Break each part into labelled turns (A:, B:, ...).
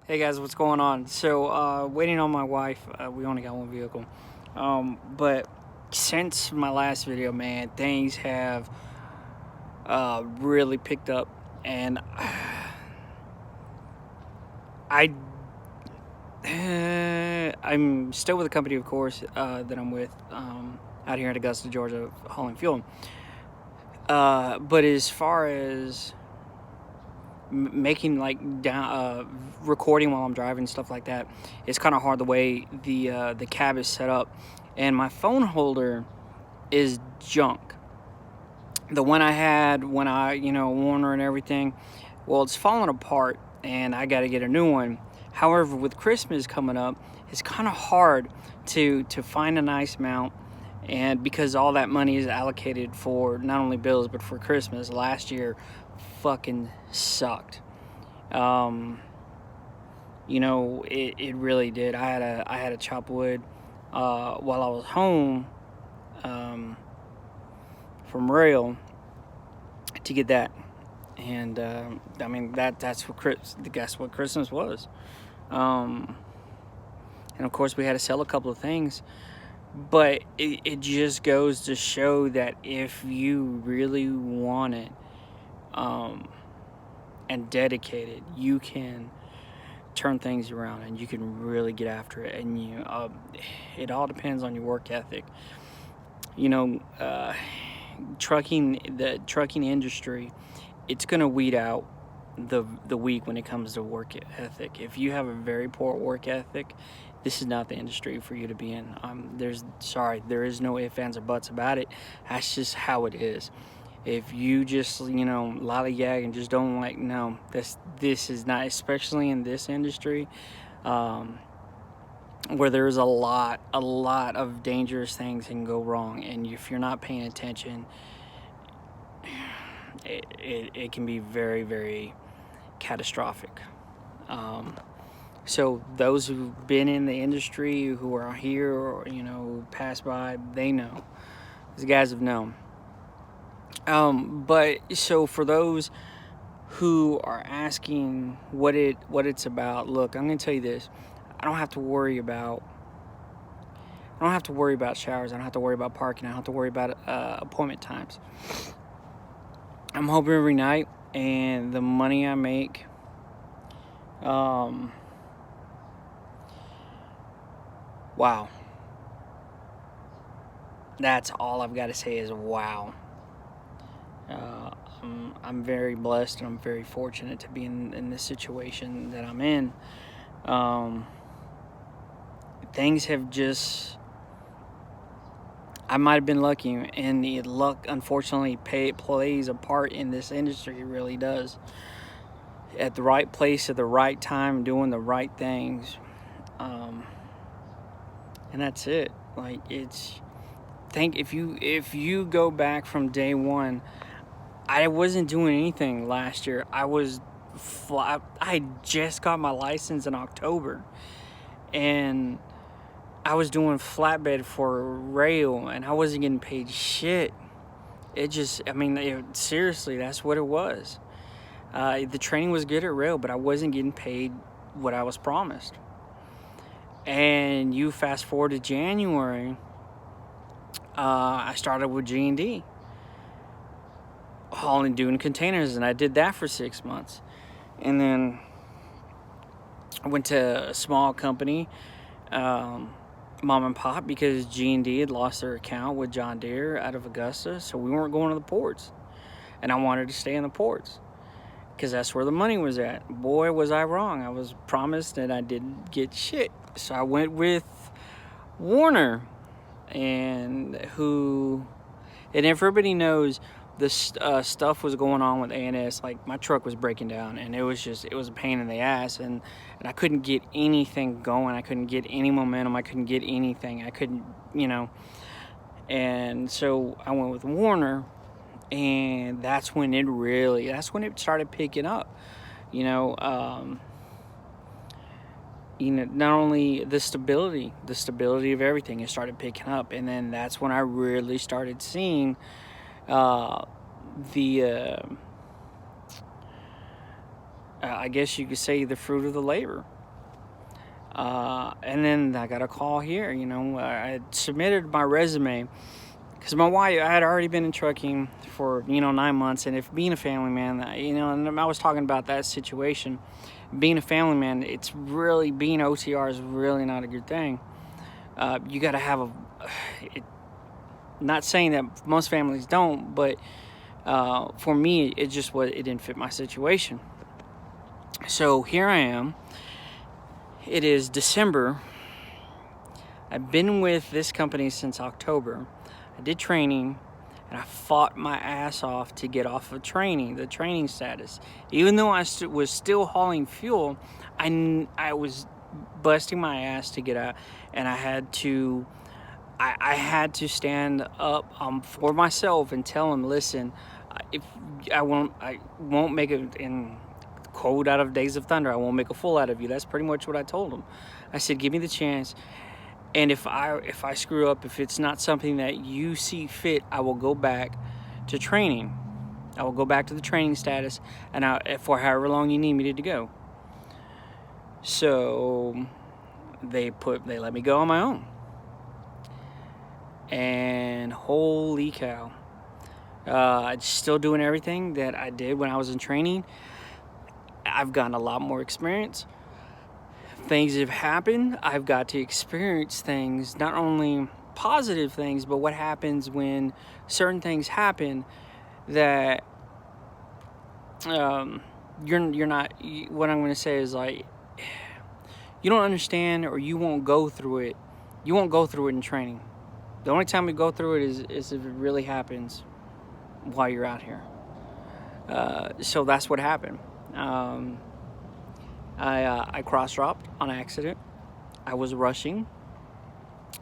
A: Hey guys, what's going on? So, waiting on my wife. We only got one vehicle. But since my last video, man, things have really picked up. And I, I'm still with the company, of course, that I'm with out here in Augusta, Georgia, hauling fuel. But as far as making recording while I'm driving, stuff like that, it's kind of hard the way the cab is set up, and my phone holder is junk. The one I had when I Warner and everything, well, it's falling apart, and I got to get a new one. However, with Christmas coming up, it's kind of hard to find a nice mount, and because all that money is allocated for not only bills but for Christmas. Last year fucking sucked. um, it really did. I had to chop wood while I was home um, from rail to get that, and I mean that's what Christmas was. Um, and of course we had to sell a couple of things, but it just goes to show that if you really want it and dedicate it, you can turn things around and you can really get after it. And it all depends on your work ethic. you know uh, the trucking industry, it's going to weed out the weak when it comes to work ethic. If you have a very poor work ethic, this is not the industry for you to be in. There is no ifs, ands, or buts about it. That's just how it is. If you just lollygag and just don't no, this is not, especially in this industry, um, where there's a lot of dangerous things can go wrong, and if you're not paying attention, it can be very, very catastrophic. Um, so those who've been in the industry, who are here, or pass by, they know. These guys have known. But so for those who are asking what it's about, look, I'm gonna tell you this: I don't have to worry about showers. I don't have to worry about parking. I don't have to worry about appointment times. I'm home every night, and the money I make, wow. That's all I've got to say is wow. Uh, I'm very blessed, and I'm very fortunate to be in this situation that I'm in. Um, things have just, I might have been lucky, and the luck, unfortunately, plays a part in this industry. It really does. At the right place at the right time, doing the right things, and that's it. Like, if you go back from day one, I wasn't doing anything last year. I just got my license in October, and I was doing flatbed for rail, and I wasn't getting paid shit. Seriously, that's what it was. The training was good at rail, but I wasn't getting paid what I was promised. And you fast forward to January, I started with G&D, hauling, doing containers, and I did that for 6 months. And then I went to a small company, mom and pop, because G&D had lost their account with John Deere out of Augusta, so we weren't going to the ports. And I wanted to stay in the ports because that's where the money was at. Boy, was I wrong. I was promised and I didn't get shit. So I went with Warner, and everybody knows this stuff was going on with ANS. Like, my truck was breaking down, and it was a pain in the ass, and I couldn't get anything going. I couldn't get any momentum. I couldn't get anything. I couldn't, and so I went with Warner, and that's when it started picking up. Not only the stability of everything, it started picking up, and then that's when I really started seeing the I guess you could say, the fruit of the labor. And then I got a call here. I had submitted my resume because my wife, I had already been in trucking for 9 months, and if being a family man, and I was talking about that situation, being a family man, it's really, being OTR is really not a good thing. You got to have not saying that most families don't, but for me, it didn't fit my situation. So here I am. It is December. I've been with this company since October. I did training, and I fought my ass off to get off of the training status. Even though I was still hauling fuel, I was busting my ass to get out, and I had to stand up for myself and tell them, listen, if I won't make it in. Quote out of Days of Thunder, I won't make a fool out of you. That's pretty much what I told him. I said, give me the chance, and if I screw up, if it's not something that you see fit, I will go back to training. I will go back to the training status, and for however long you need me to go. So they let me go on my own, and holy cow, I'm still doing everything that I did when I was in training. I've gotten a lot more experience. Things have happened. I've got to experience things, not only positive things, but what happens when certain things happen that you're not. What I'm going to say is, like, you don't understand, or you won't go through it. You won't go through it in training. The only time we go through it is if it really happens while you're out here. So that's what happened. I cross-dropped on accident. I was rushing,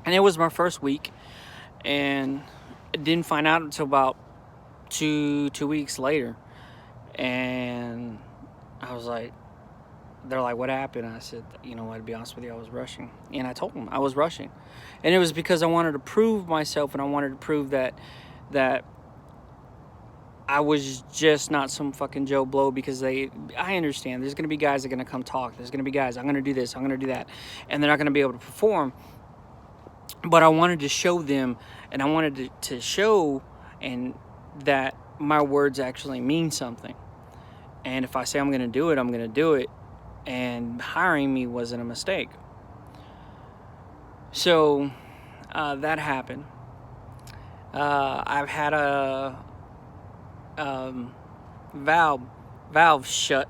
A: and it was my first week, and I didn't find out until about two weeks later. And I was like, they're like, what happened? And I said, to be honest with you, I was rushing. And I told them I was rushing, and it was because I wanted to prove myself, and I wanted to prove that I was just not some fucking Joe Blow, because I understand there's going to be guys that are going to come talk. There's going to be guys, I'm going to do this, I'm going to do that, and they're not going to be able to perform. But I wanted to show them, and I wanted to show and that my words actually mean something. And if I say I'm going to do it, I'm going to do it. And hiring me wasn't a mistake. So that happened. I've had a valve shut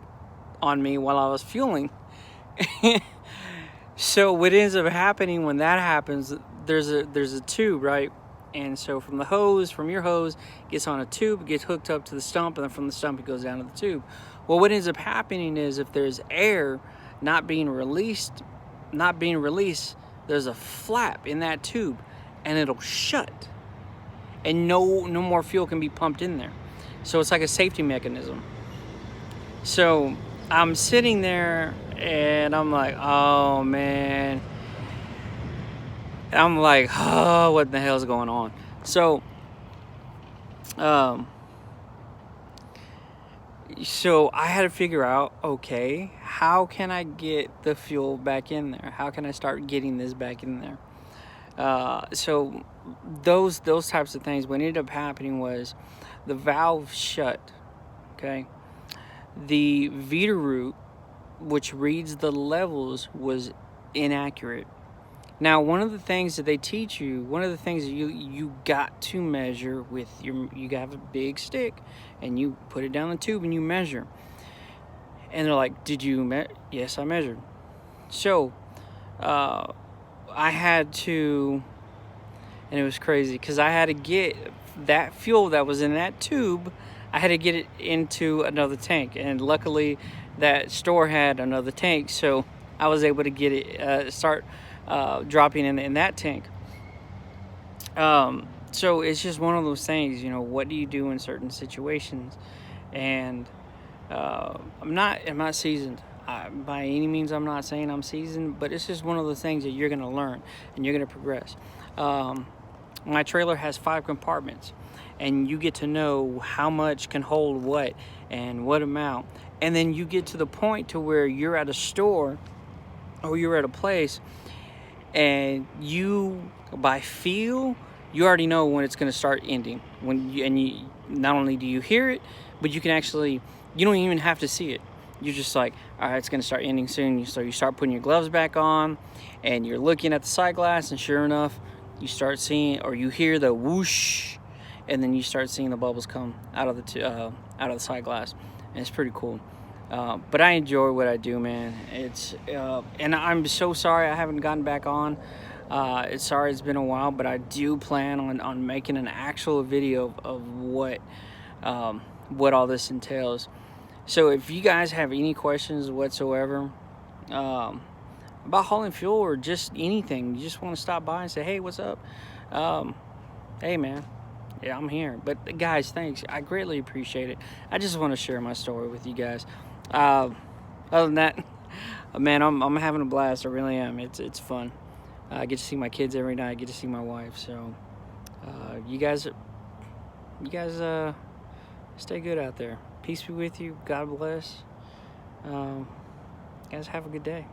A: on me while I was fueling. So what ends up happening when that happens, there's a tube, right? And so from your hose gets on a tube, gets hooked up to the stump, and then from the stump it goes down to the tube. Well, what ends up happening is, if there's air not being released, there's a flap in that tube, and it'll shut, and no more fuel can be pumped in there. So it's like a safety mechanism. So I'm sitting there, and I'm like, oh man. I'm like, oh, what the hell's going on? So, so I had to figure out, okay, how can I get the fuel back in there? How can I start getting this back in there? So those types of things, what ended up happening was the valve shut, okay? The Veeder-Root, which reads the levels, was inaccurate. Now, one of the things that they teach you, one of the things that you got to measure with you have a big stick, and you put it down the tube and you measure. And they're like, did you yes, I measured. So, I had to, and it was crazy, because I had to get that fuel that was in that tube, I had to get it into another tank. And luckily, that store had another tank, so I was able to get it, start dropping in that tank. So it's just one of those things, what do you do in certain situations? And I'm not seasoned. By any means, I'm not saying I'm seasoned, but it's just one of those things that you're going to learn and you're going to progress. My trailer has 5 compartments, and you get to know how much can hold what and what amount. And then you get to the point to where you're at a store or you're at a place, and you, by feel, you already know when it's going to start ending. You not only do you hear it, but you can actually, you don't even have to see it. You're just like, all right, it's going to start ending soon. So you start putting your gloves back on, and you're looking at the side glass, and sure enough, you start seeing, or you hear the whoosh, and then you start seeing the bubbles come out of the side glass, and it's pretty cool. But I enjoy what I do, man. It's and I'm so sorry I haven't gotten back on. Sorry it's been a while, but I do plan on making an actual video of what all this entails. So if you guys have any questions whatsoever about hauling fuel or just anything, you just want to stop by and say, hey, what's up? Hey, man. Yeah, I'm here. But guys, thanks. I greatly appreciate it. I just want to share my story with you guys. Other than that, man, I'm having a blast. I really am. It's fun. I get to see my kids every night. I get to see my wife. So, you guys, stay good out there. Peace be with you. God bless. Guys, have a good day.